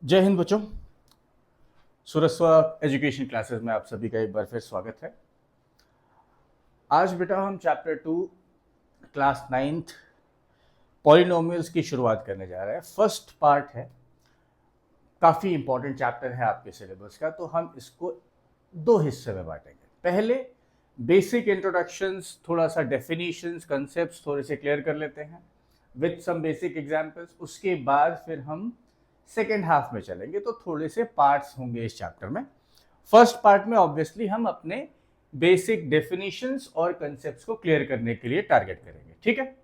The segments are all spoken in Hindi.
जय हिंद बच्चों। सुरस्वा एजुकेशन क्लासेस में आप सभी का एक बार फिर स्वागत है। आज बेटा हम चैप्टर 2 क्लास 9th पॉलिनोमियल्स की शुरुआत करने जा रहे हैं। फर्स्ट पार्ट है, काफ़ी इंपॉर्टेंट चैप्टर है आपके सिलेबस का, तो हम इसको दो हिस्से में बांटेंगे। पहले बेसिक इंट्रोडक्शंस, थोड़ा सा डेफिनेशंस, कंसेप्ट्स थोड़े से क्लियर कर लेते हैं विथ सम बेसिक एग्जांपल्स। उसके बाद फिर हम सेकेंड हाफ में चलेंगे, तो थोड़े से पार्ट्स होंगे इस चैप्टर में। फर्स्ट पार्ट में ऑब्वियसली हम अपने बेसिक डेफिनेशंस और कंसेप्ट्स को क्लियर करने के लिए टारगेट करेंगे। ठीक है,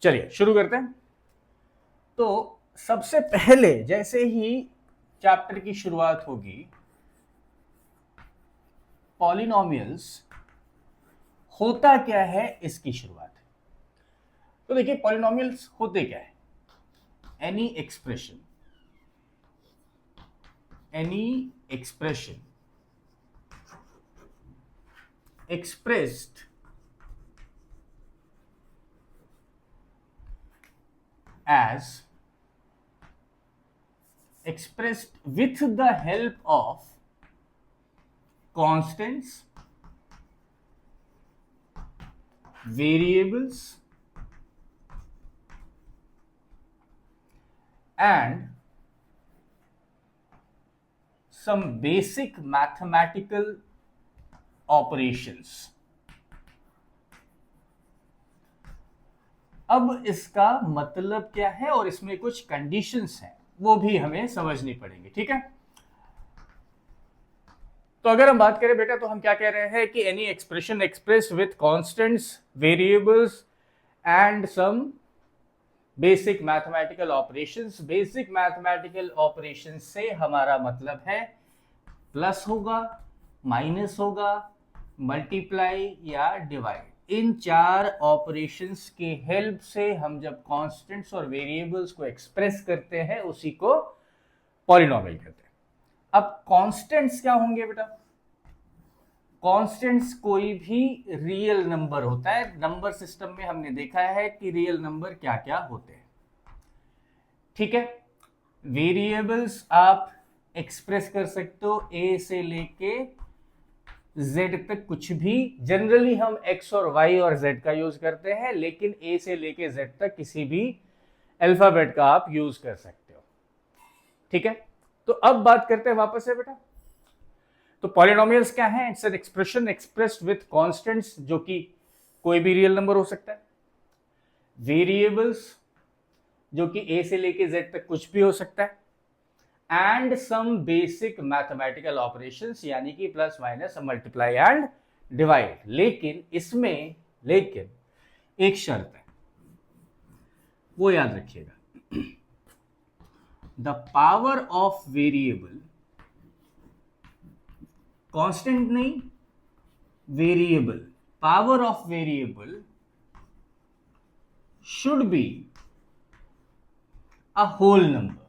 चलिए शुरू करते हैं। तो सबसे पहले जैसे ही चैप्टर की शुरुआत होगी, पॉलिनोमियल्स होता क्या है इसकी शुरुआत है। तो देखिए पॉलिनोमियल्स होते क्या है। Any expression expressed with the help of constants, variables and some basic mathematical operations। अब इसका मतलब क्या है और इसमें कुछ कंडीशंस हैं, वो भी हमें समझनी पड़ेंगी। ठीक है, तो अगर हम बात करें बेटा, तो हम क्या कह रहे हैं कि any expression expressed with constants, variables and some basic mathematical operations. Basic mathematical operations से हमारा मतलब है प्लस होगा, माइनस होगा, मल्टीप्लाई या डिवाइड। इन चार ऑपरेशंस के हेल्प से हम जब कांस्टेंट्स और वेरिएबल्स को एक्सप्रेस करते हैं, उसी को पॉलिनोमियल कहते हैं। अब कांस्टेंट्स क्या होंगे बेटा? कांस्टेंट्स कोई भी रियल नंबर होता है। नंबर सिस्टम में हमने देखा है कि रियल नंबर क्या क्या होते हैं। ठीक है, वेरिएबल्स आप एक्सप्रेस कर सकते हो ए से लेके जेड तक, कुछ भी। जनरली हम एक्स और वाई और जेड का यूज करते हैं, लेकिन ए से लेके जेड तक किसी भी अल्फाबेट का आप यूज कर सकते हो। ठीक है, तो अब बात करते हैं वापस से बेटा। तो पॉलिनोमियल्स क्या है? It's an expression expressed with constants, जो कि कोई भी रियल नंबर हो सकता है। वेरिएबल्स, जो कि ए से लेके जेड तक कुछ भी हो सकता है। And some basic mathematical operations, यानी कि plus minus multiply and divide. लेकिन एक शर्त है, वो याद रखिएगा। The power of variable, constant नहीं, variable, power of variable should be a whole number.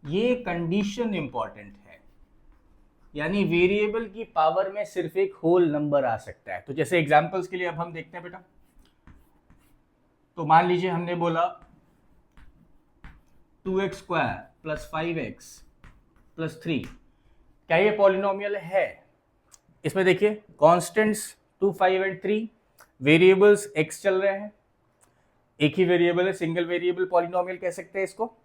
ये कंडीशन इंपॉर्टेंट है, यानी वेरिएबल की पावर में सिर्फ एक होल नंबर आ सकता है। तो जैसे एग्जांपल्स के लिए अब हम देखते हैं बेटा। तो मान लीजिए हमने बोला 2x square plus 5x plus 3, क्या ये पॉलिनोमियल है? इसमें देखिए कांस्टेंट्स 2, 5 एंड 3, वेरिएबल्स x चल रहे हैं, एक ही वेरिएबल है, सिंगल वेरिएबल पॉलिनोमियल कह सकते हैं इसको।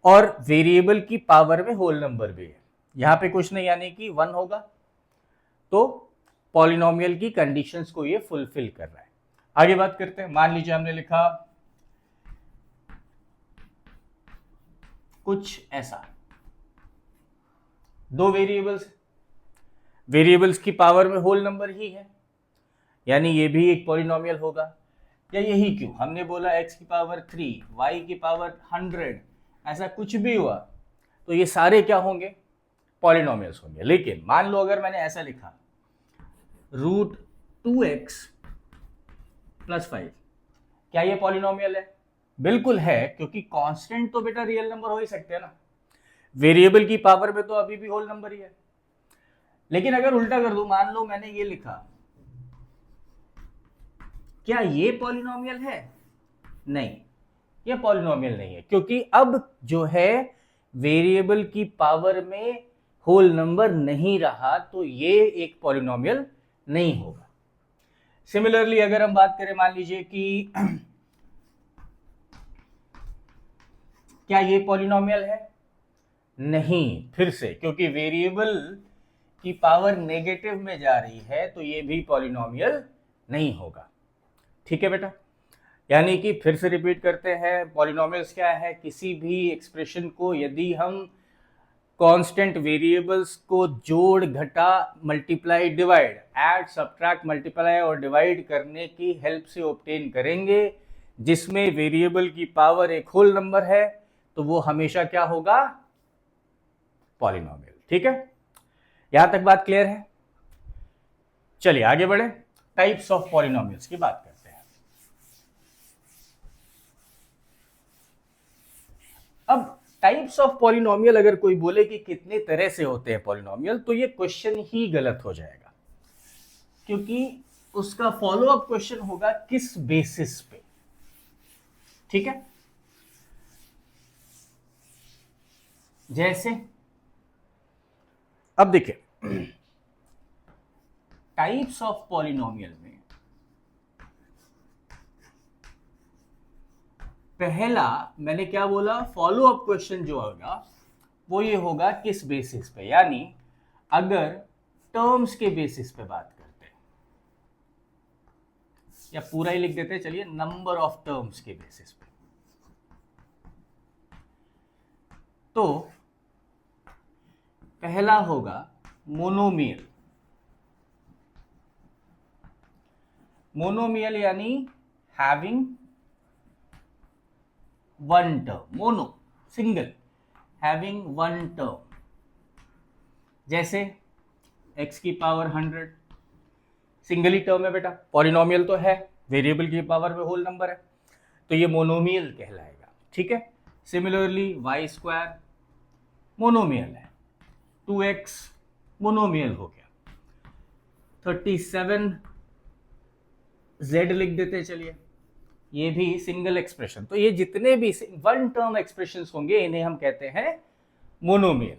और वेरिएबल की पावर में होल नंबर भी है, यहां पे कुछ नहीं, यानी कि 1 होगा। तो पॉलिनोमियल की कंडीशंस को ये फुलफिल कर रहा है। आगे बात करते हैं। मान लीजिए हमने लिखा कुछ ऐसा, दो वेरिएबल्स की पावर में होल नंबर ही है, यानी ये भी एक पॉलिनोमियल होगा। या यही क्यों, हमने बोला x की पावर 3, y की पावर 100, ऐसा कुछ भी हुआ तो ये सारे क्या होंगे? पॉलिनोमियल्स होंगे। लेकिन मान लो अगर मैंने ऐसा लिखा √2x प्लस 5, क्या ये पॉलिनोमियल है? बिल्कुल है, क्योंकि कांस्टेंट तो बेटा रियल नंबर हो ही सकते हैं ना, वेरिएबल की पावर में तो अभी भी होल नंबर ही है। लेकिन अगर उल्टा कर दूं, मान लो मैंने ये लिखा, क्या ये पॉलिनोमियल है? नहीं, ये पॉलिनोमियल नहीं है, क्योंकि अब जो है वेरिएबल की पावर में होल नंबर नहीं रहा, तो ये एक पॉलिनोमियल नहीं होगा। सिमिलरली अगर हम बात करें, मान लीजिए कि क्या ये पॉलिनोमियल है? नहीं, फिर से, क्योंकि वेरिएबल की पावर नेगेटिव में जा रही है, तो ये भी पॉलिनोमियल नहीं होगा। ठीक है बेटा, यानी कि फिर से रिपीट करते हैं, पॉलिनोमियल्स क्या है? किसी भी एक्सप्रेशन को यदि हम कांस्टेंट वेरिएबल्स को जोड़, घटा, multiply, divide, add, subtract, multiply और डिवाइड करने की हेल्प से ऑब्टेन करेंगे, जिसमें वेरिएबल की पावर एक होल नंबर है, तो वो हमेशा क्या होगा? पॉलिनोमियल। ठीक है, यहां तक बात क्लियर है? चलिए आगे बढ़े, टाइप्स ऑफ पॉलिनोमियल्स की बात करते हैं। अब टाइप्स ऑफ पॉलिनोमियल अगर कोई बोले कि कितने तरह से होते हैं पॉलिनोमियल, तो ये क्वेश्चन ही गलत हो जाएगा, क्योंकि उसका फॉलो अप क्वेश्चन होगा किस बेसिस पे। ठीक है, जैसे अब देखिए, टाइप्स ऑफ पॉलिनोमियल में पहला मैंने क्या बोला? फॉलो अप क्वेश्चन जो होगा वो ये होगा किस बेसिस पे, यानी अगर टर्म्स के बेसिस पे बात करते हैं, या पूरा ही लिख देते हैं, चलिए, नंबर ऑफ टर्म्स के बेसिस पे, तो पहला होगा मोनोमियल। मोनोमियल यानी having one term, mono single, having one term. जैसे x की पावर 100 सिंगल ही टर्म है बेटा, पॉलिनोमियल तो है, वेरिएबल की पावर में होल नंबर है, तो ये मोनोमियल कहलाएगा। ठीक है, सिमिलरली y स्क्वायर मोनोमियल है, 2x मोनोमियल हो गया, 37 z लिख देते, चलिए, ये भी सिंगल एक्सप्रेशन। तो ये जितने भी वन टर्म एक्सप्रेशंस होंगे इन्हें हम कहते हैं मोनोमियल।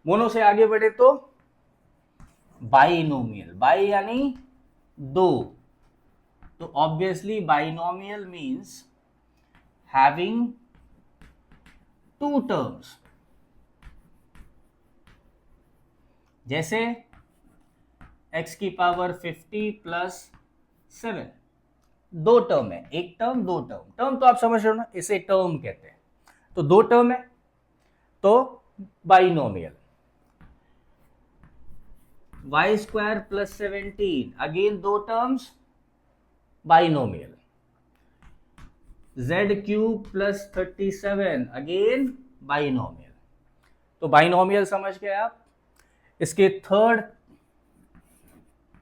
मोनो से आगे बढ़े तो बाइनोमियल, बाई यानी दो, तो obviously binomial means having two terms. जैसे x की पावर 50 प्लस 7, दो टर्म है, एक टर्म दो टर्म, टर्म तो आप समझ रहे हो ना, इसे टर्म कहते हैं, तो दो टर्म है तो binomial. y square plus 17, again दो terms, binomial. z cube plus 37, again binomial. तो बाइनोमियल समझ गए आप। इसके थर्ड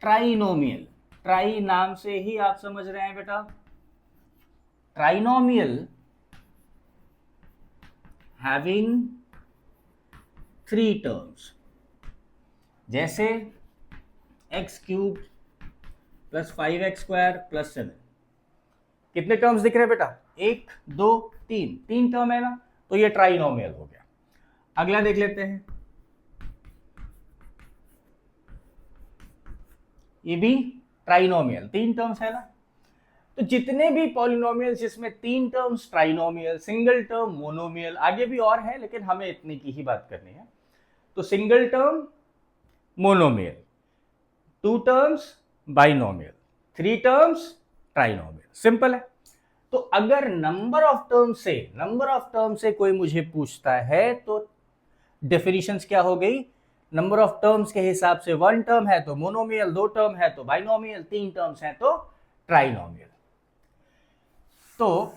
ट्राइनोमियल, ट्राई नाम से ही आप समझ रहे हैं बेटा, ट्राइनोमियल हैविंग थ्री टर्म्स। जैसे x cube plus 5x square plus 7, कितने टर्म्स दिख रहे हैं बेटा? एक, दो, तीन, तीन टर्म है ना, तो ये ट्राइनोमियल हो गया। अगला देख लेते हैं, ये भी ट्राइनोमियल, तीन टर्म्स है ना। तो जितने भी पॉलिनोमियल जिसमें तीन terms, trinomial, single term monomial, आगे भी और है लेकिन हमें इतने की ही बात करनी है। तो single term monomial, two terms binomial, three terms trinomial, simple है। तो अगर नंबर ऑफ टर्म से कोई मुझे पूछता है तो डेफिनेशंस क्या हो गई? नंबर ऑफ टर्म्स के हिसाब से वन टर्म है तो मोनोमियल, दो टर्म है तो बाइनोमियल, तीन टर्म्स है तो ट्राइनोमियल। तो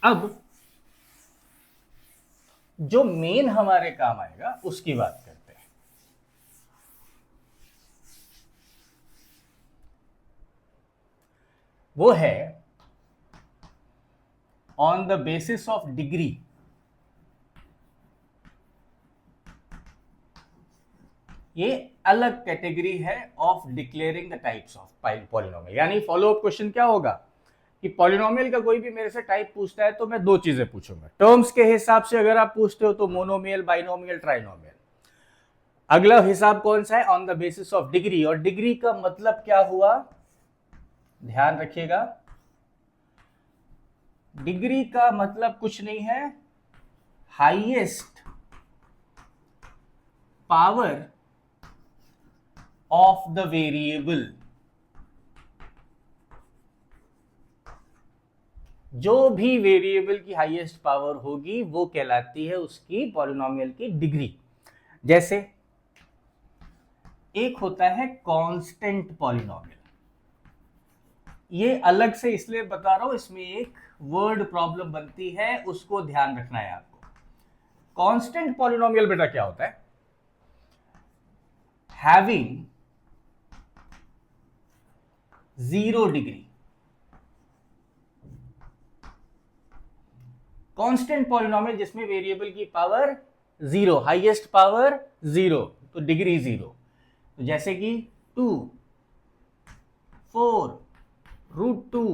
अब जो मेन हमारे काम आएगा उसकी बात करते हैं। वो है on the basis of degree. ये अलग कैटेगरी है of declaring the types of polynomial. यानी फॉलो अप क्वेश्चन क्या होगा? कि पॉलिनोमियल का कोई भी मेरे से टाइप पूछता है तो मैं दो चीजें पूछूंगा। टर्म्स के हिसाब से अगर आप पूछते हो तो मोनोमियल, बाइनोमियल, ट्राइनोमियल। अगला हिसाब कौन सा है? On the basis of degree. और डिग्री का मतलब क्या हुआ, ध्यान रखिएगा, डिग्री का मतलब कुछ नहीं है, highest power of the variable. जो भी वेरिएबल की हाईएस्ट पावर होगी वो कहलाती है उसकी पॉलिनोमियल की डिग्री। जैसे एक होता है कांस्टेंट पॉलिनोमियल, ये अलग से इसलिए बता रहा हूं, इसमें एक वर्ड प्रॉब्लम बनती है, उसको ध्यान रखना है आपको। कांस्टेंट पॉलिनोमियल बेटा क्या होता है? Having 0 degree. कांस्टेंट पॉलिनोमियल जिसमें वेरिएबल की पावर 0, हाईएस्ट पावर 0, तो डिग्री 0। तो जैसे कि 2, 4, √2,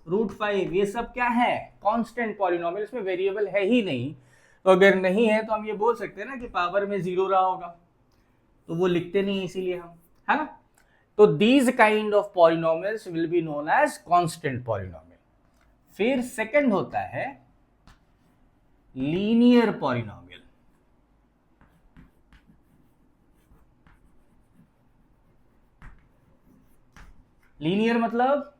√5, ये सब क्या है? कांस्टेंट पॉलिनोमियल, इसमें वेरिएबल है ही नहीं। तो अगर नहीं है तो हम ये बोल सकते हैं ना कि पावर में 0 रहा होगा, तो वो लिखते नहीं इसीलिए हम, है ना। तो these kind of polynomials will be known as constant polynomial. फिर सेकंड होता है लीनियर पॉलिनोमियल। लीनियर मतलब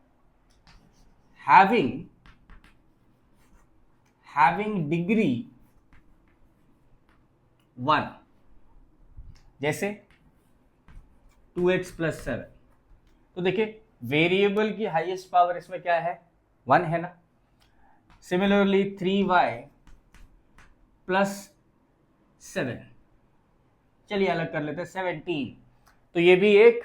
having डिग्री 1, जैसे 2x + 7। तो देखिए वेरिएबल की हाईएस्ट पावर इसमें क्या है? 1 है ना। सिमिलरली 3y + 7, चलिए अलग कर लेते हैं, 17। तो ये भी एक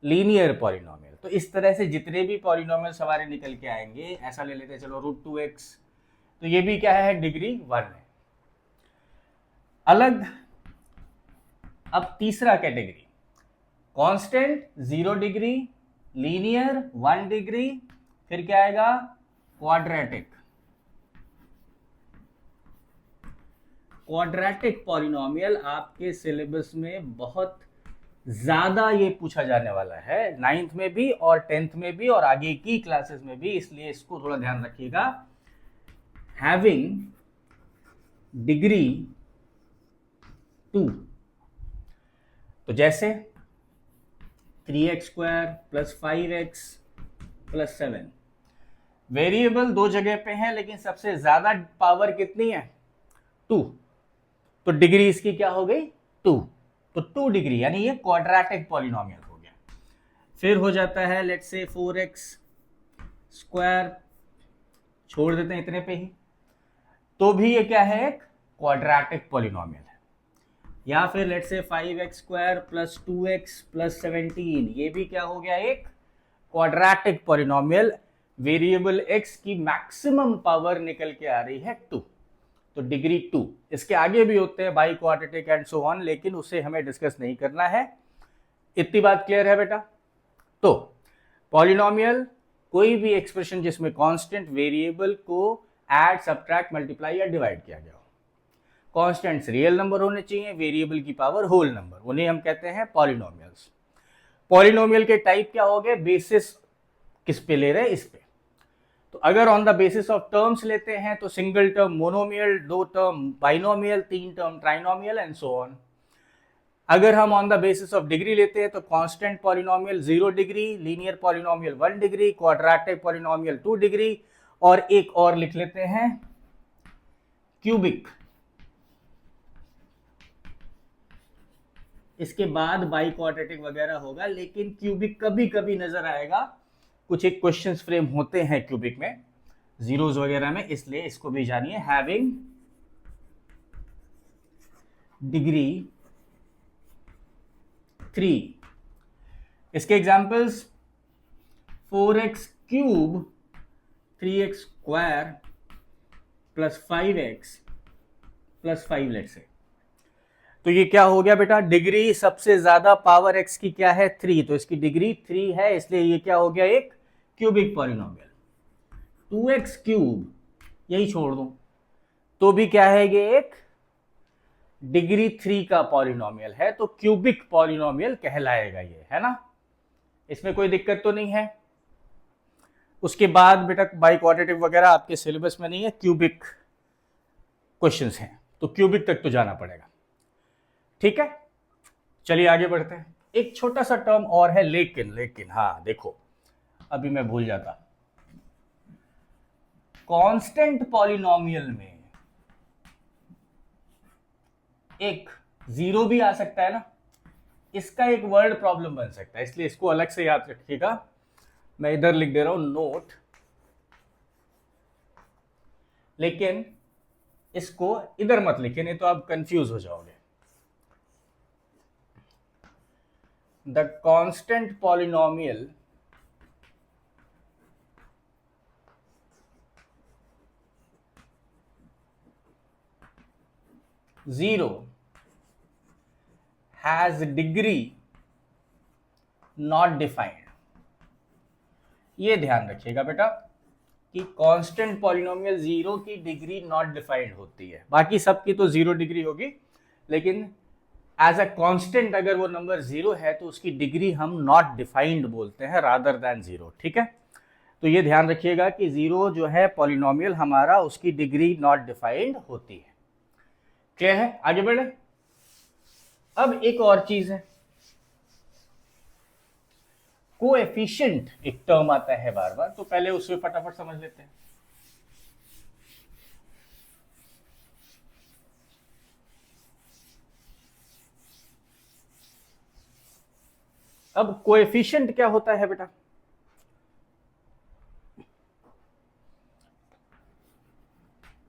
लीनियर पॉलिनोमियल। तो इस तरह से जितने भी पॉलिनोमियल्स हमारे निकल के आएंगे, ऐसा ले लेते हैं चलो √2x, तो ये भी क्या है? डिग्री 1 है। अलग अब तीसरा category, constant 0 degree, linear 1 degree, फिर क्या आएगा? क्वाड्रेटिक। क्वाड्रेटिक पॉलिनोमियल आपके सिलेबस में बहुत ज्यादा ये पूछा जाने वाला है, 9th में भी और 10th में भी और आगे की क्लासेस में भी, इसलिए इसको थोड़ा ध्यान रखिएगा। हैविंग डिग्री 2, तो जैसे 3x² + 5x + 7। वेरिएबल दो जगह पे है लेकिन सबसे ज्यादा पावर कितनी है? 2, तो डिग्री इसकी क्या हो गई? 2। तो 2 डिग्री, यानी ये क्वाड्रेटिक पॉलिनोमियल हो गया। फिर हो जाता है लेट्स से 4x², छोड़ देते हैं इतने पे ही, तो भी ये क्या है? एक क्वाड्रेटिक पॉलिनोमियल है। या फिर लेट्स से 5x² + 2x + 17, ये भी क्या हो गया? एक क्वाड्रेटिक पॉलिनोमियल। वेरिएबल x की मैक्सिमम पावर निकल के आ रही है 2, तो डिग्री 2। इसके आगे भी होते हैं by quadratic and so on, लेकिन उसे हमें डिस्कस नहीं करना है। इतनी बात क्लियर है बेटा? तो पॉलिनोमियल कोई भी एक्सप्रेशन जिसमें कांस्टेंट वेरिएबल को ऐड, सब्ट्रैक्ट, मल्टीप्लाई या डिवाइड किया गया हो। कांस्टेंट्स रियल नंबर होने चाहिए, वेरिएबल की पावर होल नंबर, उन्हें हम कहते हैं पॉलिनोमियल्स। पॉलिनोमियल के टाइप क्या हो गए? बेसिस किस पे ले रहे हैं? इस पे। तो अगर on the basis of terms लेते हैं तो single term monomial, 2 term binomial, 3 term trinomial and so on. अगर हम on the basis of degree लेते हैं तो constant polynomial 0 degree, linear polynomial 1 degree, quadratic polynomial 2 degree, और एक और लिख लेते हैं क्यूबिक। इसके बाद बाई क्वाड्रेटिक वगैरह होगा, लेकिन क्यूबिक कभी कभी नजर आएगा, कुछ एक क्वेश्चंस फ्रेम होते हैं क्यूबिक में, जीरोस वगैरह में, इसलिए इसको भी जानिए। हैविंग डिग्री 3, इसके examples 4x³ 3x² + 5x + 5, let's say. तो ये क्या हो गया बेटा? डिग्री सबसे ज्यादा पावर x की क्या है? 3, तो इसकी डिग्री 3 है, इसलिए ये क्या हो गया? एक क्यूबिक पॉलिनोमियल, 2x क्यूब यही छोड़ दूं तो भी क्या है, ये एक डिग्री 3 का पॉलिनोमियल है, तो क्यूबिक पॉलिनोमियल कहलाएगा ये, है ना। इसमें कोई दिक्कत तो नहीं है। उसके बाद बेटा बाई क्वाड्रेटिक वगैरह आपके सिलेबस में नहीं है, क्यूबिक क्वेश्चंस हैं, तो क्यूबिक तक तो जाना पड़ेगा। ठीक है, चलिए आगे बढ़ते हैं। एक छोटा सा टर्म और है लेकिन हाँ देखो, अभी मैं भूल जाता, कांस्टेंट पॉलिनोमियल में एक जीरो भी आ सकता है ना, इसका एक वर्ड प्रॉब्लम बन सकता है, इसलिए इसको अलग से याद रखिएगा। मैं इधर लिख दे रहा हूं नोट, लेकिन इसको इधर मत लिखिए, नहीं तो आप कंफ्यूज हो जाओगे। The constant polynomial zero has degree not defined. ये ध्यान रखिएगा बेटा कि कांस्टेंट पॉलिनोमियल जीरो की डिग्री नॉट डिफाइंड होती है, बाकी सबकी तो जीरो डिग्री होगी, लेकिन एज अ कांस्टेंट अगर वो नंबर जीरो है तो उसकी डिग्री हम नॉट डिफाइंड बोलते हैं रादर देन जीरो। ठीक है, तो ये ध्यान रखिएगा कि जीरो जो है पॉलिनोमियल हमारा, उसकी डिग्री नॉट डिफाइंड होती है। क्लियर है, आगे बढ़े। अब एक और चीज है, कोएफिशिएंट एक टर्म आता है बार बार, तो पहले उसे फटाफट समझ लेते हैं। अब कोएफिशिएंट क्या होता है बेटा,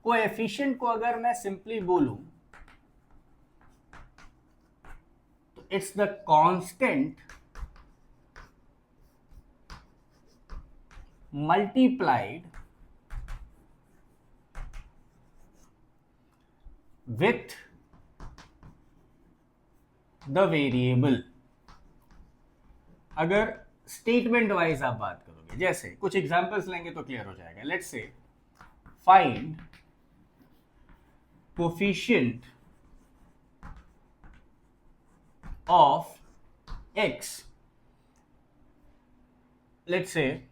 कोएफिशिएंट को अगर मैं सिंपली बोलूं तो it's the constant multiplied with the variable। अगर स्टेटमेंट वाइज आप बात करोगे, जैसे कुछ एग्जांपल्स लेंगे तो क्लियर हो जाएगा। Let's say find coefficient of x, let's say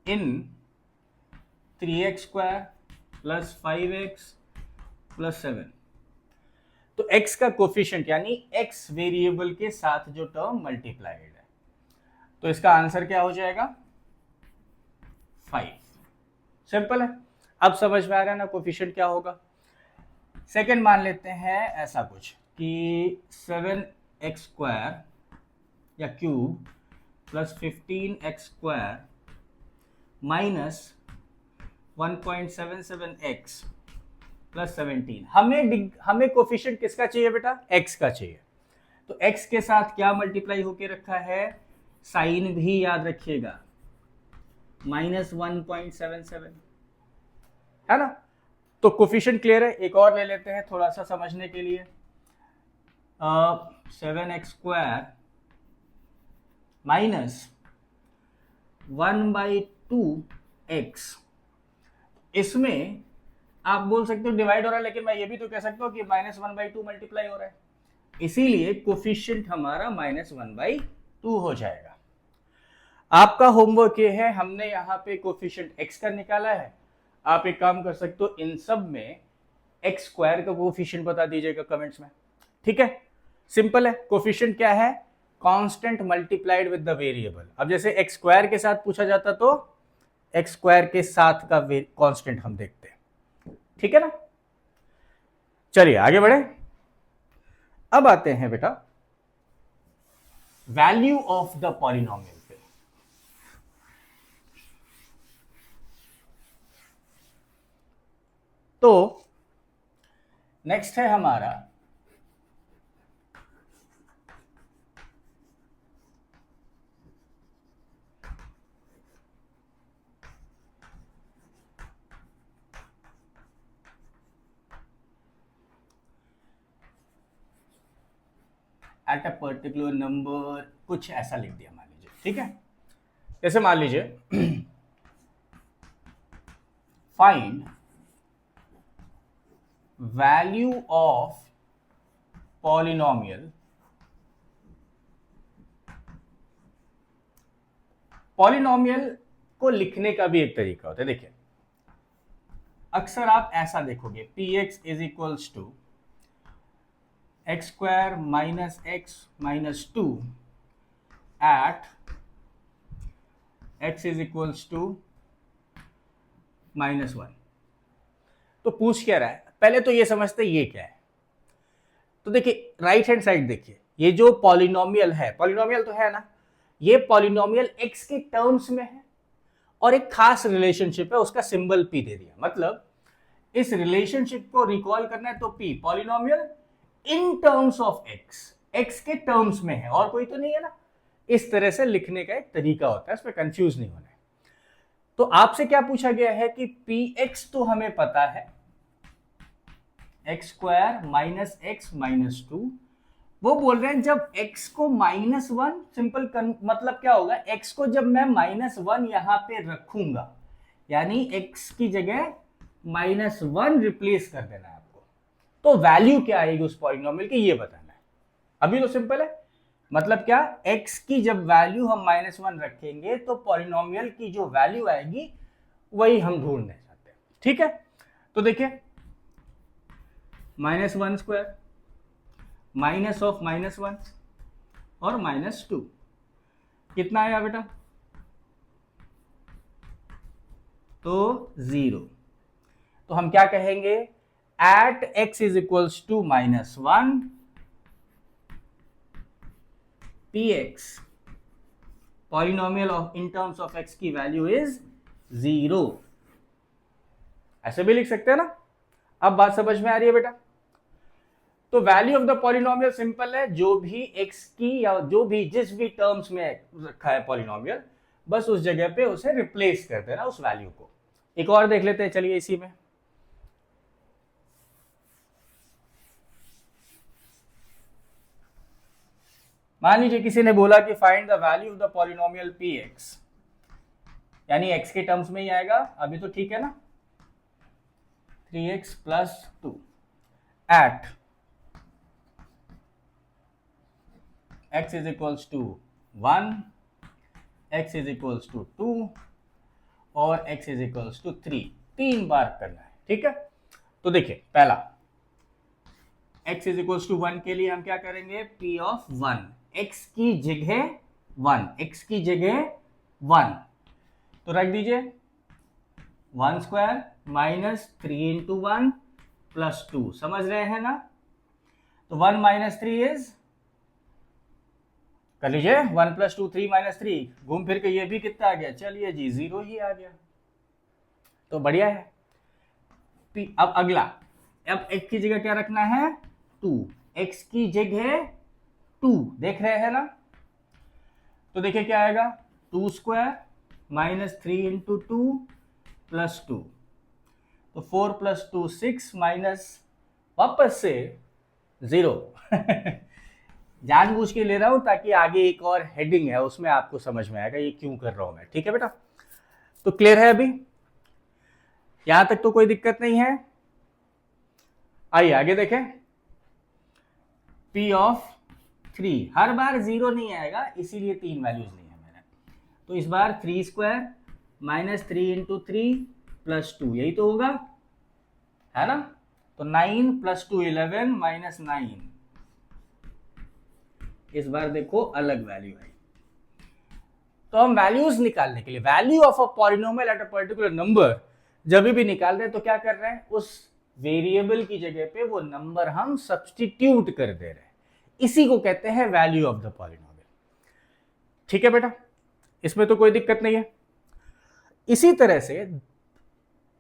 in 3x square plus 5x plus 7। तो x का कोफिशिएंट यानी x वेरिएबल के साथ जो टर्म मल्टीप्लाइड है, तो इसका आंसर क्या हो जाएगा 5। सिंपल है, अब समझ में आ रहा है ना कोफिशिएंट क्या होगा। सेकंड मान लेते हैं ऐसा कुछ कि 7x स्क्वायर या cube plus 15x square minus 1.77x plus 17। हमें कोफिशिएंट किसका चाहिए बेटा, x का चाहिए, तो x के साथ क्या मल्टीप्लाई होके रखा है, साइन भी याद रखिएगा, माइनस 1.77, है ना। तो कोफिशिएंट क्लियर है। एक और ले लेते हैं थोड़ा सा समझने के लिए, 7x स्क्वायर माइनस 1/2x। इसमें आप बोल सकते हो डिवाइड हो रहा है, लेकिन मैं ये भी तो कह सकता हूं कि -1/2 मल्टीप्लाई हो रहा है, इसीलिए कोफिशिएंट हमारा -1/2 हो जाएगा। आपका होमवर्क ये है, हमने यहाँ पे कोफिशिएंट x का निकाला है, आप एक काम कर सकते हो, इन सब में x स्क्वायर का कोफिशिएंट बता दीजिएगा कमेंट्स में। ठीक है, सिंपल है। कोफिशिएंट क्या है, constant multiplied with the variable. अब जैसे x स्क्वायर के साथ पूछा जाता तो x स्क्वायर के साथ का कांस्टेंट हम देखते हैं। ठीक है ना, चलिए आगे बढ़े। अब आते हैं बेटा वैल्यू ऑफ द पॉलिनोमियल पे। तो नेक्स्ट है हमारा एट अ पर्टिकुलर नंबर, कुछ ऐसा लिख दिया मान लीजिए। ठीक है, जैसे मान लीजिए find value of polynomial. Polynomial को लिखने का भी एक तरीका होता है। देखिए अक्सर आप ऐसा देखोगे, P X is equals to X square minus X minus two at X is equals to -1। तो पूछ क्या रहा है, पहले तो ये समझते ये क्या है। तो देखिए राइट हैंड साइड देखिए, ये जो पॉलिनोमियल है, पॉलिनोमियल तो है ना, ये पॉलिनोमियल एक्स के टर्म्स में है और एक खास रिलेशनशिप है, उसका सिंबल पी दे दिया। मतलब इस रिलेशनशिप को रिकॉल करना है तो P polynomial in terms of x, x के टर्म्स में है और कोई तो नहीं है ना। इस तरह से लिखने का एक तरीका होता है, इसमें कंफ्यूज नहीं होना है। तो आपसे क्या पूछा गया है कि पी एक्स तो हमें पता है, x square minus X minus to. वो बोल रहे हैं जब x को -1, सिंपल मतलब क्या होगा, x को जब मैं -1 यहां पे रखूंगा, यानी x की जगह -1 रिप्लेस कर देना है आपको, तो वैल्यू क्या आएगी उस पॉलिनोमियल की ये बताना है। अभी तो सिंपल है, मतलब क्या, x की जब वैल्यू हम -1 रखेंगे तो पॉलिनोमियल की जो वैल्यू आएगी वही हम ढूंढना चाहते हैं। ठीक है, तो देखिए -1 स्क्वायर माइनस ऑफ -1 और -2 कितना आया बेटा, तो 0। तो हम क्या कहेंगे, at x is equals to -1 P X polynomial of in terms of x की वैल्यू इज 0। ऐसे भी लिख सकते हैं ना। अब बात समझ में आ रही है बेटा। तो value of the polynomial simple है, जो भी x की या जो भी जिस भी टर्म्स में रखा है पॉलिनोमियल, बस उस जगह पे उसे रिप्लेस कर देना उस वैल्यू को। एक और देख लेते हैं, चलिए इसी में। मान लीजिए किसी ने बोला कि find the value of the polynomial P x, यानी x के टर्म्स में ही आएगा, अभी तो ठीक है ना, 3x + 2 at x is equals to 1, x is equals to 2 और x इज इक्वल्स टू 3, 3 बार करना है। ठीक है, तो देखिए पहला x इज इक्वल्स टू 1 के लिए हम क्या करेंगे, p ऑफ 1, x की जगह 1, x की जगह 1, तो रख दीजिए 1 स्क्वायर माइनस 3 इंटू 1 प्लस 2, समझ रहे हैं ना। तो 1 - 3 इज, कर लीजिए 1 + 2 3 - 3, घूम फिर के ये भी कितना आ गया, चलिए जी 0 ही आ गया, तो बढ़िया है। अब अगला, अब x की जगह क्या रखना है, 2, x की जगह 2, देख रहे हैं ना। तो देखिए क्या आएगा, 2 स्क्वायर माइनस 3 इंटू 2 प्लस 2, तो 4 + 2 6 माइनस वापस से 0 जानबूझ के ले रहा हूं ताकि आगे एक और हेडिंग है उसमें आपको समझ में आएगा ये क्यों कर रहा हूं मैं। ठीक है बेटा, तो क्लियर है अभी, यहां तक तो कोई दिक्कत नहीं है। आइए आगे देखें, p ऑफ 3, हर बार 0 नहीं आएगा इसीलिए 3 वैल्यूज नहीं है मैंने, तो इस बार 3 स्क्वायर माइनस 3 इंटू 3 प्लस 2, यही तो होगा, है ना। तो 9 + 2 11 -9, इस बार देखो अलग वैल्यू है। तो हम वैल्यूज निकालने के लिए, value of a polynomial at a particular number जब भी निकाल रहे हैं तो क्या कर रहे हैं, उस वेरिएबल की जगह पे वो नंबर हम सब्सटीट्यूट कर दे रहे हैं, इसी को कहते हैं वैल्यू ऑफ द पॉलिनोमियल। ठीक है बेटा, इसमें तो कोई दिक्कत नहीं है। इसी तरह से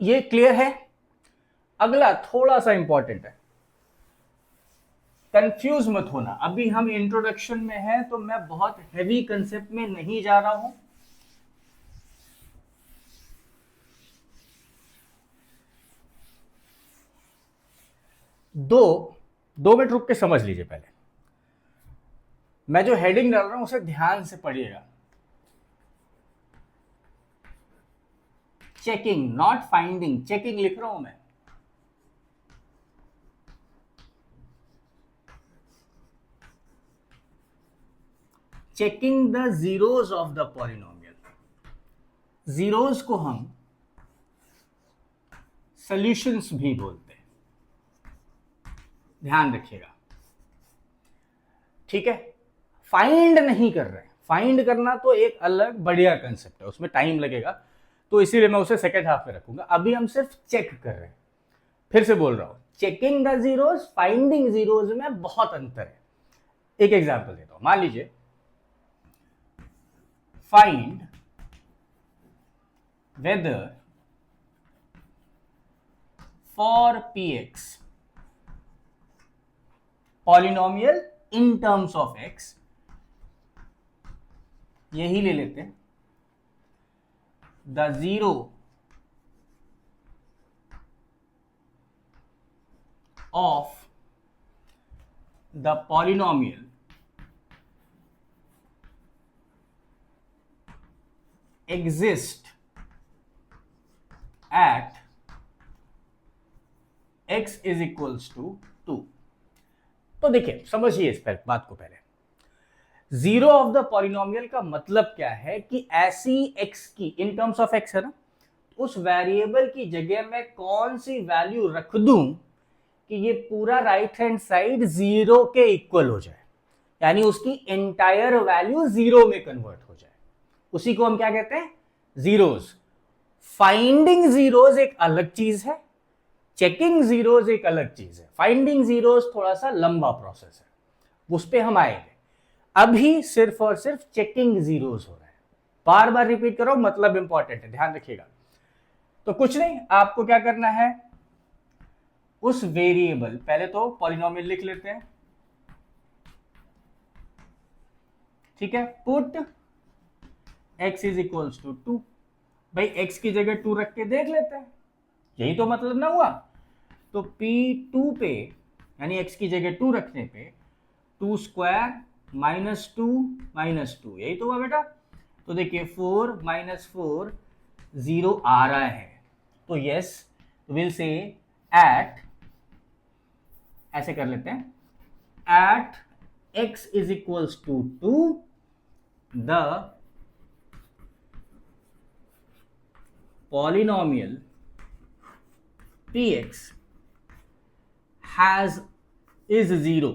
ये क्लियर है। अगला थोड़ा सा इंपॉर्टेंट है, कंफ्यूज मत होना, अभी हम इंट्रोडक्शन में हैं तो मैं बहुत हैवी कंसेप्ट में नहीं जा रहा हूं। दो मिनट रुक के समझ लीजिए। पहले मैं जो हेडिंग डाल रहा हूं उसे ध्यान से पढ़िएगा। चेकिंग, नॉट फाइंडिंग, चेकिंग लिख रहा हूं मैं। Checking the zeros of the polynomial. Zeros को हम सॉल्यूशंस भी बोलते हैं, ध्यान रखिएगा, ठीक है। फाइंड नहीं कर रहे हैं, फाइंड करना तो एक अलग बढ़िया कंसेप्ट है, उसमें टाइम लगेगा, तो इसीलिए मैं उसे सेकेंड हाफ में रखूंगा। अभी हम सिर्फ चेक कर रहे हैं। फिर से बोल रहा हूं, checking the zeros, finding zeros में बहुत अंतर है। एक एग्जांपल देता हूं, मान लीजिए find weather for px polynomial in terms of x, यही ले लेते हैं, the zero of the polynomial exist at x is equals to 2। तो देखिए, समझिए इस बात को पहले। जीरो ऑफ द पॉलिनोमियल का मतलब क्या है कि ऐसी x की, इन टर्म्स ऑफ x है ना, उस वेरिएबल की जगह मैं कौन सी वैल्यू रख दूं कि ये पूरा राइट हैंड साइड जीरो के इक्वल हो जाए, यानी उसकी एंटायर वैल्यू जीरो में कन्वर्ट हो जाए, उसी को हम क्या कहते हैं, जीरोस। फाइंडिंग जीरोस एक अलग चीज है, चेकिंग जीरोस एक अलग चीज है। फाइंडिंग जीरोस थोड़ा सा लंबा प्रोसेस है, उस पे हम आएंगे। अभी सिर्फ और सिर्फ चेकिंग जीरोस हो रहा है। बार बार रिपीट करो, मतलब इंपॉर्टेंट है, ध्यान रखिएगा। तो कुछ नहीं, आपको क्या करना है, उस वेरिएबल, पहले तो पॉलिनोमियल लिख लेते हैं, ठीक है। Put x is equals to 2। भाई x की जगह 2 रख के देख लेते हैं, यही तो मतलब ना हुआ। तो p2 पे, यानी x की जगह 2 रखने पे 2 स्क्वायर माइनस 2 माइनस 2, यही तो हुआ बेटा। तो देखिए 4 माइनस 4 0 आ रहा है, तो यस विल से एट, ऐसे कर लेते हैं, at x is equals to 2 the polynomial px is 0,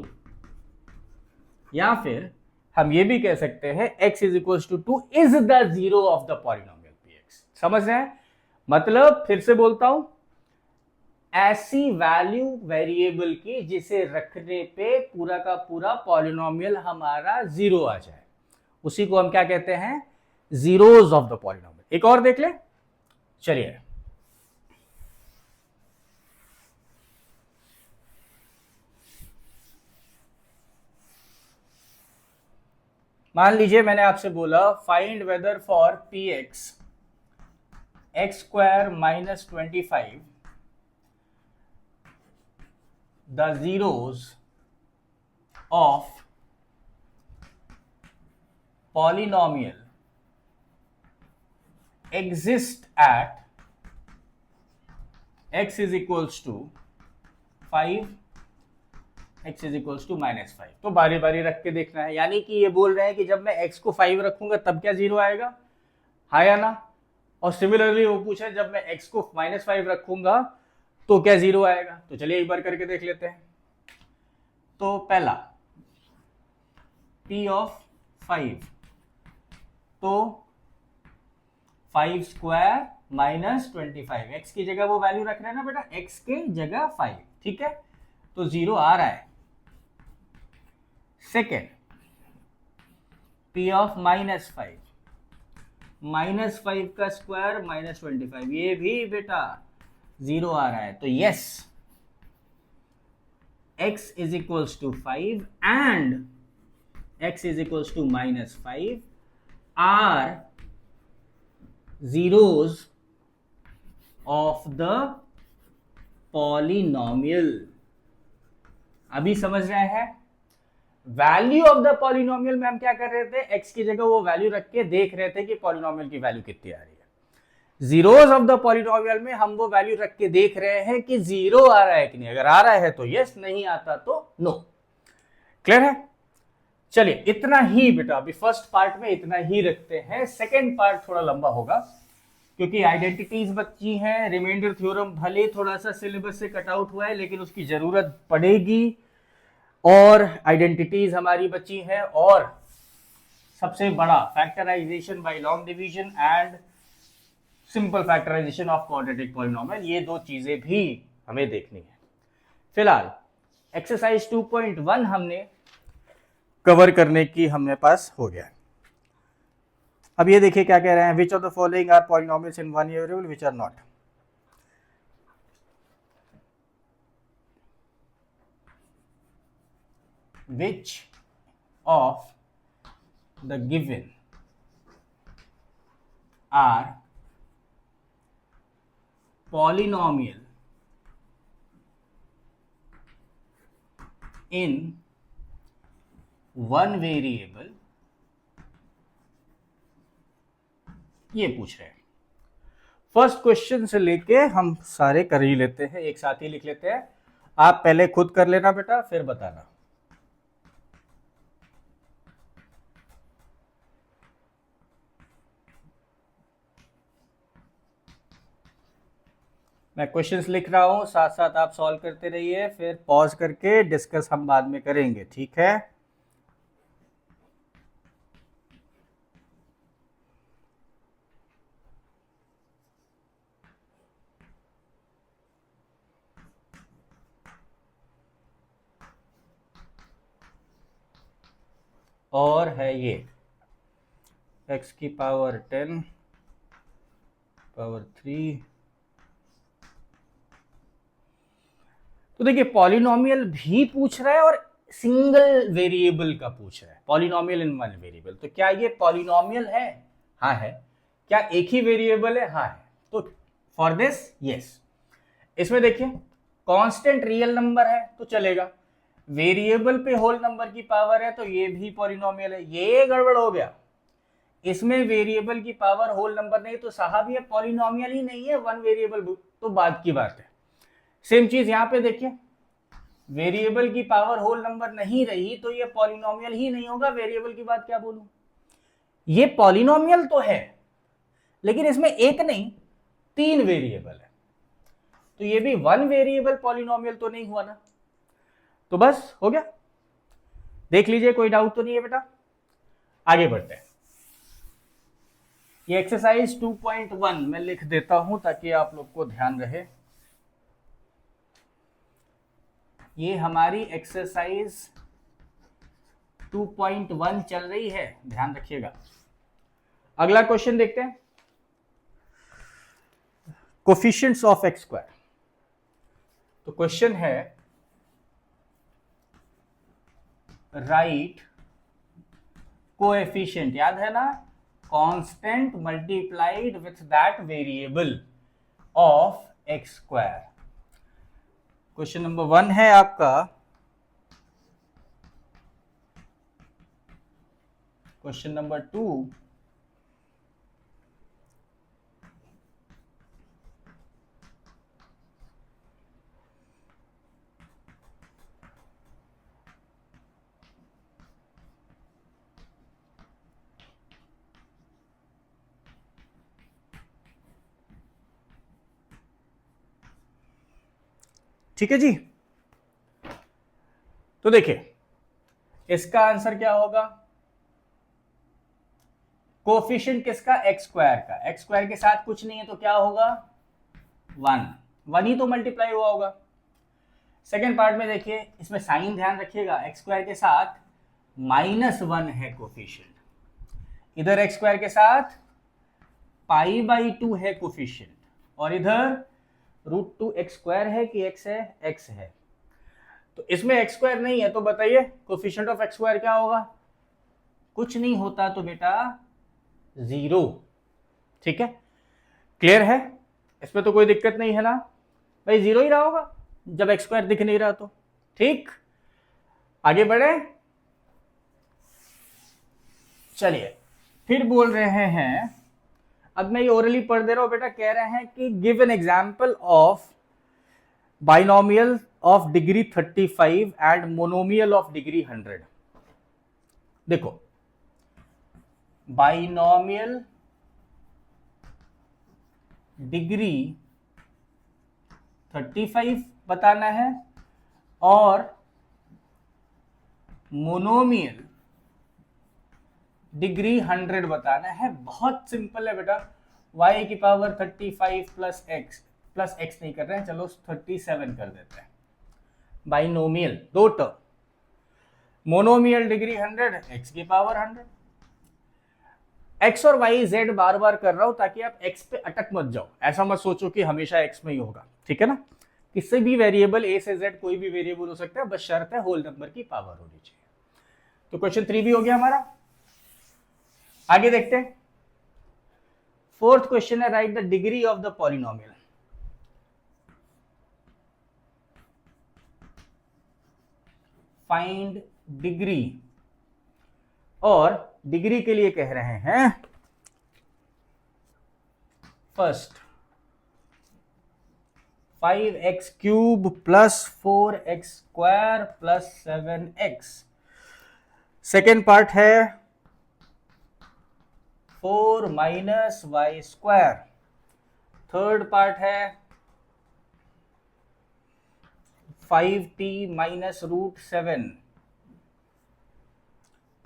या फिर हम ये भी कह सकते हैं x is equals to 2 is the zero of the polynomial px। समझ रहे हैं? मतलब फिर से बोलता हूं, ऐसी वैल्यू वेरिएबल की जिसे रखने पे पूरा का पूरा पॉलिनोमियल हमारा जीरो आ जाए, उसी को हम क्या कहते हैं, जीरोस ऑफ द पॉलिनोमियल। एक और देख ले, चलिए। मान लीजिए मैंने आपसे बोला find weather for px x square minus 25 the zeros of polynomial exist at x is equals to 5, x is equals to minus 5। तो बारी बारी रख के देखना है, यानी कि ये बोल रहे हैं कि जब मैं x को 5 रखूंगा तब क्या जीरो आएगा, हाँ या ना। और सिमिलरली वो पूछे जब मैं x को माइनस 5 रखूंगा तो क्या जीरो आएगा। तो चलिए एक बार करके देख लेते हैं। तो पहला p ऑफ 5, तो 5 स्क्वायर माइनस 25, x की जगह वो वैल्यू रख रहे हैं ना बेटा, x के जगह 5, ठीक है, तो जीरो आ रहा है। Second p of minus 5, minus 5 का स्क्वायर माइनस 25, ये भी बेटा जीरो आ रहा है। तो yes, x is equals to 5 and x is equals to minus 5 are zeros of the polynomial। अभी समझ रहे हैं? वैल्यू ऑफ द पॉलिनोमियल में हम क्या कर रहे थे, x की जगह वो वैल्यू रख के देख रहे थे कि पॉलिनोमियल की वैल्यू कितनी आ रही है। जीरोस ऑफ द पॉलिनोमियल में हम वो वैल्यू रख के देख रहे हैं कि जीरो आ रहा है कि नहीं, अगर आ रहा है तो यस, नहीं आता तो नो। क्लियर है? चलिए इतना ही बेटा अभी फर्स्ट पार्ट में इतना ही रखते हैं। सेकेंड पार्ट थोड़ा लंबा होगा क्योंकि आइडेंटिटीज बची हैं। रिमाइंडर थ्योरम भले थोड़ा सा सिलेबस से कट आउट हुआ है लेकिन उसकी जरूरत पड़ेगी, और आइडेंटिटीज हमारी बची हैं, और सबसे बड़ा factorisation by long division and simple factorisation of quadratic polynomial, ये दो चीजें भी हमें देखनी है। फिलहाल एक्सरसाइज 2.1 हमने कवर करने की हमें पास हो गया है। अब ये देखिए क्या कह रहे हैं, which of the following are polynomials in one variable which are not. Which of the given are polynomial in one variable, ये पूछ रहे हैं। फर्स्ट क्वेश्चन से लेके हम सारे कर ही लेते हैं, एक साथ ही लिख लेते हैं। आप पहले खुद कर लेना बेटा, फिर बताना। मैं क्वेश्चंस लिख रहा हूं, साथ साथ आप सॉल्व करते रहिए, फिर पॉज करके डिस्कस हम बाद में करेंगे, ठीक है? और है ये x की पावर 10 पावर 3। तो देखिए पॉलिनोमियल भी पूछ रहा है और सिंगल वेरिएबल का पूछ रहा है, पॉलिनोमियल इन वन वेरिएबल। तो क्या ये पॉलिनोमियल है? हाँ है। क्या एक ही वेरिएबल है? हाँ है। तो फॉर दिस यस। इसमें देखिए कांस्टेंट रियल नंबर है तो चलेगा, वेरिएबल पे होल नंबर की पावर है तो ये भी पॉलिनोमियल है। ये गड़बड़ हो गया, इसमें वेरिएबल की पावर होल नंबर नहीं तो साहब ये पॉलिनोमियल ही नहीं है, वन वेरिएबल तो बाद की बात है। सेम चीज यहां पे देखिए, वेरिएबल की पावर होल नंबर नहीं रही तो ये पॉलिनोमियल ही नहीं होगा। वेरिएबल की बात क्या बोलूं, ये पॉलिनोमियल तो है लेकिन इसमें एक नहीं 3 वेरिएबल है, तो ये भी वन वेरिएबल पॉलिनोमियल तो नहीं हुआ ना। तो बस हो गया, देख लीजिए, कोई डाउट तो नहीं है बेटा। आगे बढ़ते हैं। ये एक्सरसाइज 2.1 मैं लिख देता हूं ताकि आप लोग को ध्यान रहे। ये हमारी एक्सरसाइज 2.1 चल रही है, ध्यान रखिएगा। अगला क्वेश्चन देखते हैं, कोफिशिएंट्स ऑफ एक्स स्क्वायर। तो क्वेश्चन है राइट कोएफिशिएंट, याद है ना, constant multiplied with that variable of x square. Question number 1 है आपका, क्वेश्चन नंबर 2 ठीक है जी। तो देखिए इसका आंसर क्या होगा, कोफिशिएंट किसका, एक्स स्क्वायर का। एक्स स्क्वायर के साथ कुछ नहीं है तो क्या होगा, 1 ही तो मल्टीप्लाई हुआ होगा। सेकेंड पार्ट में देखिए, इसमें साइन ध्यान रखिएगा, एक्स स्क्वायर के साथ -1 है कोफिशिएंट, इधर एक्स स्क्वायर के साथ π/2 है कोफिशिएंट, और इधर √2x स्क्वायर है कि x है, x है। तो इसमें x स्क्वायर नहीं है तो बताइए कोफिशिएंट ऑफ x स्क्वायर क्या होगा, कुछ नहीं होता तो बेटा 0। ठीक है, क्लियर है, इसमें तो कोई दिक्कत नहीं है ना भाई, 0 ही रहा होगा जब x स्क्वायर दिख नहीं रहा तो। ठीक, आगे बढ़े। चलिए फिर बोल रहे हैं अब मैं ये ओरली पढ़ दे रहा हूं बेटा, कह रहे हैं कि give an example of binomial of degree 35 and monomial of degree 100। देखो, बाइनोमियल डिग्री 35 बताना है और मोनोमियल डिग्री 100 बताना है। बहुत सिंपल है बेटा, y की पावर 35 प्लस x नहीं कर रहे हैं, चलो 37 कर देते हैं। बाइनोमियल दो टर्म, मोनोमियल डिग्री 100, x की पावर 100। x और y z बार बार कर रहा हूं ताकि आप x पे अटक मत जाओ, ऐसा मत सोचो कि हमेशा x में ही होगा, ठीक है ना। किसी भी वेरिएबल a से z कोई भी वेरिएबल हो सकता है, बस शर्त है होल नंबर की पावर होनी चाहिए। तो क्वेश्चन 3 भी हो गया हमारा। आगे देखते हैं। फोर्थ क्वेश्चन है, write the degree of the polynomial. Find degree, और डिग्री के लिए कह रहे हैं first 5x cube plus 4x square plus 7x। Second part है 4 minus Y square. Third part है 5t माइनस रूट 7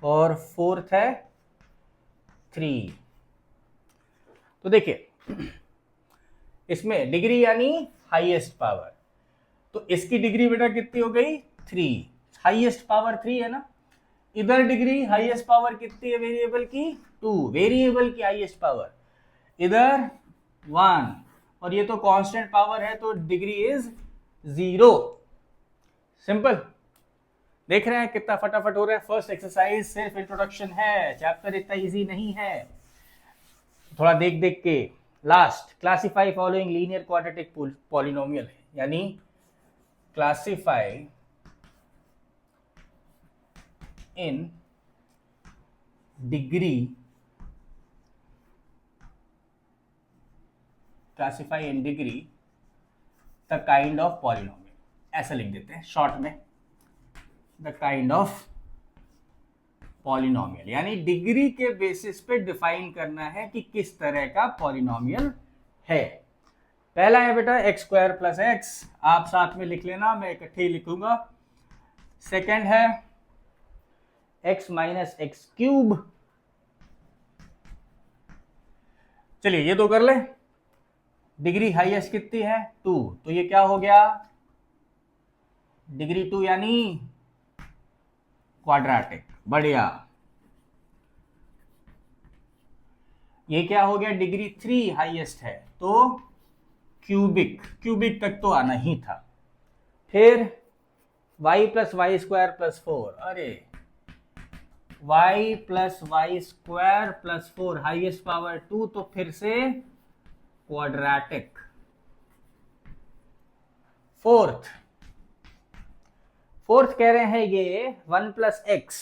और फोर्थ है 3। तो देखिए, इसमें डिग्री यानी हाईएस्ट पावर, तो इसकी डिग्री बेटा कितनी हो गई 3, हाईएस्ट पावर 3 है ना। इधर डिग्री हाईएस्ट पावर कितनी है वेरिएबल की 2, वेरिएबल की हाईएस्ट पावर इधर 1, और ये तो कांस्टेंट पावर है तो डिग्री इज 0। सिंपल, देख रहे हैं कितना फटाफट हो रहा है। फर्स्ट एक्सरसाइज सिर्फ इंट्रोडक्शन है, चैप्टर इतना इजी नहीं है, थोड़ा देख देख के। Last, classify following linear quadratic polynomial है, यानी classify in degree, classify in degree the kind of polynomial, ऐसा लिख देते हैं शॉर्ट में, द काइंड ऑफ पॉलिनोमियल, यानी डिग्री के बेसिस पे डिफाइन करना है कि किस तरह का पॉलिनोमियल है। पहला है बेटा एक्स स्क्वायर प्लस एक्स, आप साथ में लिख लेना, मैं इकट्ठे ही लिखूंगा। सेकेंड है एक्स माइनस एक्स क्यूब, चलिए ये दो कर ले। डिग्री हाईएस्ट कितनी है 2, तो ये क्या हो गया डिग्री 2 यानी क्वाड्रेटिक, बढ़िया। ये क्या हो गया डिग्री 3 हाईएस्ट है तो क्यूबिक, क्यूबिक तक तो आना ही था। फिर y plus Y square plus 4, अरे y plus Y square plus 4 highest power 2, तो फिर से क्वाड्रेटिक। फोर्थ कह रहे हैं ये 1 प्लस एक्स,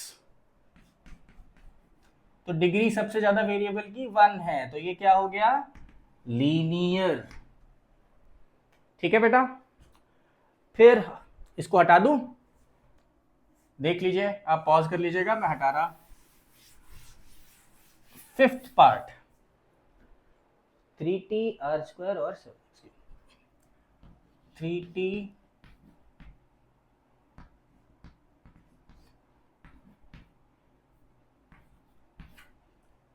तो डिग्री सबसे ज्यादा वेरिएबल की 1 है, तो ये क्या हो गया लीनियर, ठीक है बेटा। फिर इसको हटा दूं, देख लीजिए, आप पॉज कर लीजिएगा, मैं हटा रहा। Fifth part 3t r square और 3t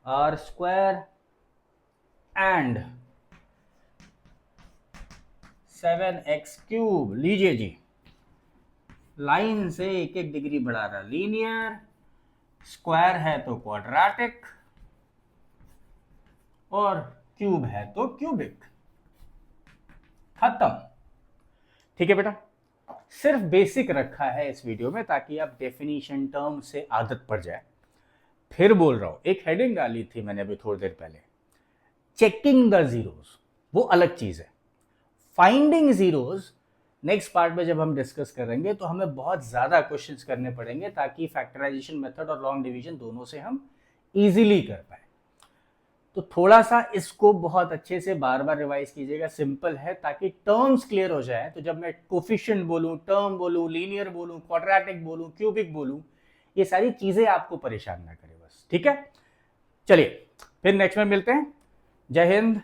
r square and 7x cube. लीजिए जी, लाइन से एक एक डिग्री बढ़ा रहा, लीनियर, स्क्वायर है तो क्वाड्रेटिक, और क्यूब है तो क्यूबिक, खत्म। ठीक है बेटा, सिर्फ बेसिक रखा है इस वीडियो में ताकि आप डेफिनेशन टर्म से आदत पड़ जाए। फिर बोल रहा हूं, एक हेडिंग डाली थी मैंने अभी थोड़ी देर पहले, चेकिंग द जीरोस, वो अलग चीज है। फाइंडिंग जीरोस नेक्स्ट पार्ट में जब हम डिस्कस करेंगे तो हमें बहुत ज्यादा क्वेश्चंस करने पड़ेंगे ताकि फैक्टराइजेशन मेथड और लॉन्ग डिवीजन दोनों से हम इजीली कर पाए। तो थोड़ा सा इसको बहुत अच्छे से बार बार रिवाइज कीजिएगा, सिंपल है, ताकि टर्म्स क्लियर हो जाए। तो जब मैं कोफिशिएंट बोलूं, टर्म बोलूं, लीनियर बोलूं, क्वाड्रेटिक बोलूं, क्यूबिक बोलूं, ये सारी चीजें आपको परेशान ना करें बस, ठीक है। चलिए फिर नेक्स्ट में मिलते हैं। जय हिंद।